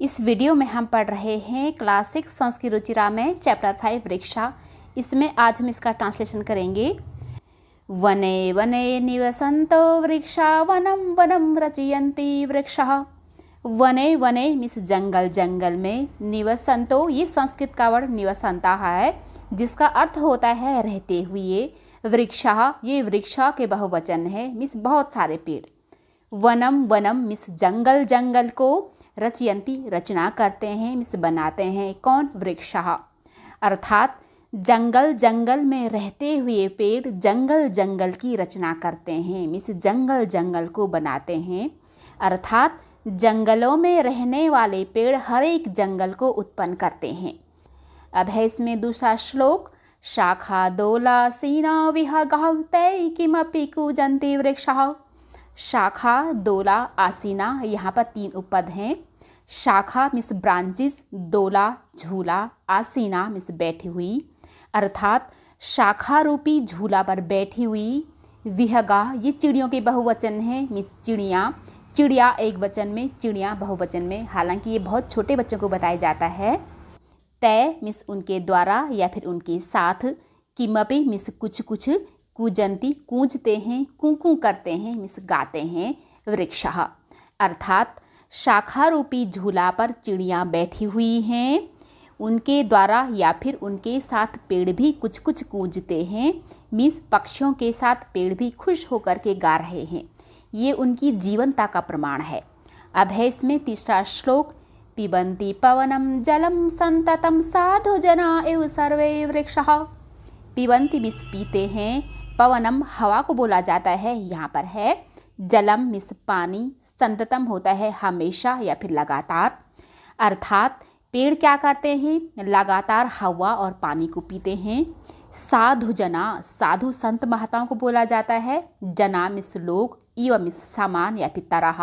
इस वीडियो में हम पढ़ रहे हैं क्लास 6 संस्कृत रुचिरा में चैप्टर 5 वृक्षा। इसमें आज हम इसका ट्रांसलेशन करेंगे। वने वने निवसन्तो वृक्षा वनम वनम रचयन्ति वृक्षः। वने वने मीन्स जंगल, जंगल में, निवसन्तो ये संस्कृत का वर्ड निवसन्ता है जिसका अर्थ होता है रहते हुए। वृक्षः ये वृक्षा के बहुवचन है मीन्स बहुत सारे पेड़। वनम वनम मीन्स जंगल, जंगल को, रचयन्ति रचना करते हैं मीन्स बनाते हैं, कौन? वृक्षः। अर्थात जंगल, जंगल में रहते हुए पेड़ जंगल, जंगल की रचना करते हैं मीन्स जंगल, जंगल को बनाते हैं। अर्थात जंगलों में रहने वाले पेड़ हर एक जंगल को उत्पन्न करते हैं। अब है इसमें दूसरा श्लोक। शाखा दोला सीना विहगः तै किमपि कूजन्ति वृक्षः। शाखा, दोला, आसीना, यहाँ पर 3 उपपद हैं। शाखा मीन्स ब्रांचेस, दोला झूला, आसीना मीन्स बैठी हुई। अर्थात शाखा रूपी झूला पर बैठी हुई। विहगा ये चिड़ियों के बहुवचन है मीन्स चिड़िया। चिड़िया एक वचन में, चिड़िया बहुवचन में, हालांकि ये बहुत छोटे बच्चों को बताया जाता है। तय मीन्स उनके द्वारा या फिर उनके साथ। किमपि मीन्स कुछ कुछ। कूजंती कूजते हैं, कूकू करते हैं मीन्स गाते हैं। वृक्षः अर्थात शाखा रूपी झूला पर चिड़ियाँ बैठी हुई हैं, उनके द्वारा या फिर उनके साथ पेड़ भी कुछ कुछ कूजते हैं मीन्स पक्षियों के साथ पेड़ भी खुश होकर के गा रहे हैं। ये उनकी जीवनता का प्रमाण है। अब है इसमें तीसरा श्लोक। पिबन्ति पवनम जलम संततम साधु जना एव सर्वे वृक्षः। पिबन्ति मीन्स पीते हैं, पवनम हवा को बोला जाता है, यहाँ पर है। जलम मीन्स पानी, संततम होता है हमेशा या फिर लगातार। अर्थात पेड़ क्या करते हैं? लगातार हवा और पानी को पीते हैं। साधु जना, साधु संत महात्माओं को बोला जाता है। जना मीन्स लोग, इव मीन्स समान या फिर तरह।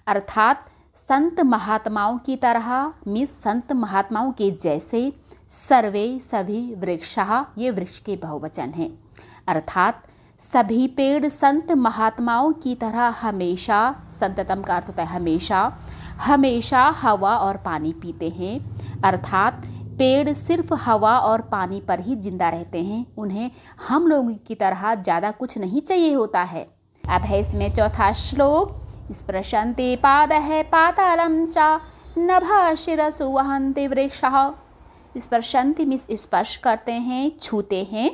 अर्थात संत महात्माओं की तरह मीन्स संत महात्माओं के जैसे। सर्वे सभी, वृक्षः ये वृक्ष के बहुवचन हैं। अर्थात सभी पेड़ संत महात्माओं की तरह हमेशा, संततम का अर्थ होता है हमेशा, हमेशा हवा और पानी पीते हैं। अर्थात पेड़ सिर्फ हवा और पानी पर ही जिंदा रहते हैं, उन्हें हम लोगों की तरह ज़्यादा कुछ नहीं चाहिए होता है। अब है इसमें चौथा श्लोक। स्पृशन्ति पादः पातालं च नभः शिरसु वहन्ति वृक्षः। स्पृशन्ति मीन्स स्पर्श करते हैं, छूते हैं।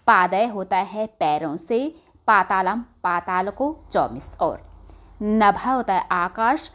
पादय होता है पैरों से, पातालम पाताल को, 24 और। नभा होता है आकाश।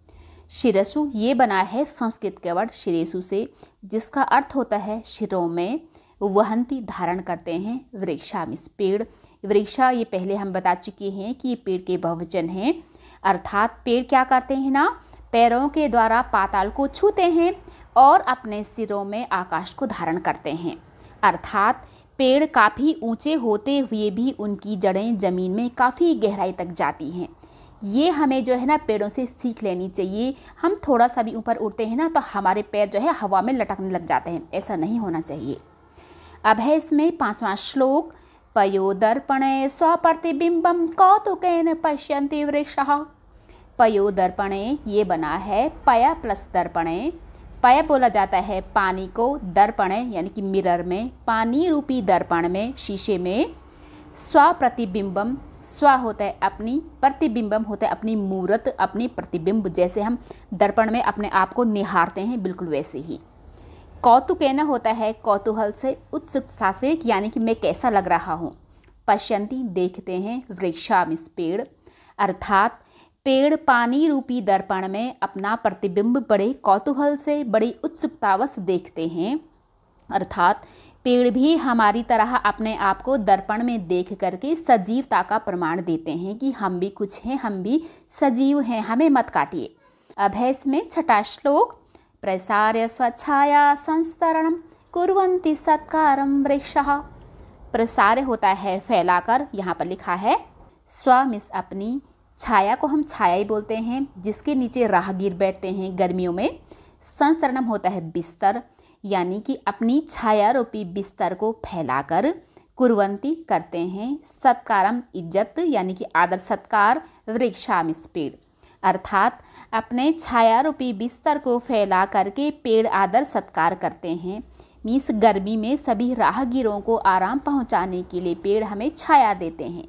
शिरसु ये बना है संस्कृत के वर्ड शिरेसु से जिसका अर्थ होता है शिरों में। वहंती धारण करते हैं। वृक्षा मीन्स पेड़। वृक्षा ये पहले हम बता चुके हैं कि ये पेड़ के बहुवचन हैं। अर्थात पेड़ क्या करते हैं ना, पैरों के द्वारा पाताल को छूते हैं और अपने सिरों में आकाश को धारण करते हैं। अर्थात पेड़ काफ़ी ऊंचे होते हुए भी उनकी जड़ें ज़मीन में काफ़ी गहराई तक जाती हैं। ये हमें जो है ना पेड़ों से सीख लेनी चाहिए। हम थोड़ा सा भी ऊपर उड़ते हैं ना तो हमारे पैर जो है हवा में लटकने लग जाते हैं, ऐसा नहीं होना चाहिए। अब है इसमें 5वां श्लोक। पयोदर्पणे स्वप्रतिबिंबम कौतुकेन पश्यन्ति वृक्षः। पयोदर्पणे ये बना है पय प्लस दर्पणे। पय बोला जाता है पानी को, दर्पणे यानी कि मिरर में, पानी रूपी दर्पण में, शीशे में। स्वप्रतिबिंबम, स्व होता है अपनी, प्रतिबिंबम होता है अपनी मूर्त, अपनी प्रतिबिंब, जैसे हम दर्पण में अपने आप को निहारते हैं बिल्कुल वैसे ही। कौतुकेन होता है कौतूहल से, उत्सुकता से, यानी कि मैं कैसा लग रहा हूँ। पश्यन्ति देखते हैं, वृक्षा मीन्स पेड़। अर्थात पेड़ पानी रूपी दर्पण में अपना प्रतिबिंब बड़े कौतूहल से, बड़ी उत्सुकतावश देखते हैं। अर्थात पेड़ भी हमारी तरह अपने आप को दर्पण में देख करके सजीवता का प्रमाण देते हैं कि हम भी कुछ हैं, हम भी सजीव हैं, हमें मत काटिए। अब है इसमें 6वां श्लोक। प्रसार्य स्वच्छाया संस्तरणम कुर्वन्ति सत्कारम वृक्षः। प्रसार्य होता है फैलाकर, यहाँ पर लिखा है। स्व मीन्स अपनी, छाया को हम छाया ही बोलते हैं जिसके नीचे राहगीर बैठते हैं गर्मियों में। संस्तरणम होता है बिस्तर, यानी कि अपनी छाया रूपी बिस्तर को फैलाकर। कुर्वन्ति करते हैं। सत्कारम इज्जत यानी कि आदर सत्कार। वृक्षा मीन्स पेड़। अर्थात अपने छाया रूपी बिस्तर को फैला करके पेड़ आदर सत्कार करते हैं। मीन्स गर्मी में सभी राहगीरों को आराम पहुंचाने के लिए पेड़ हमें छाया देते हैं।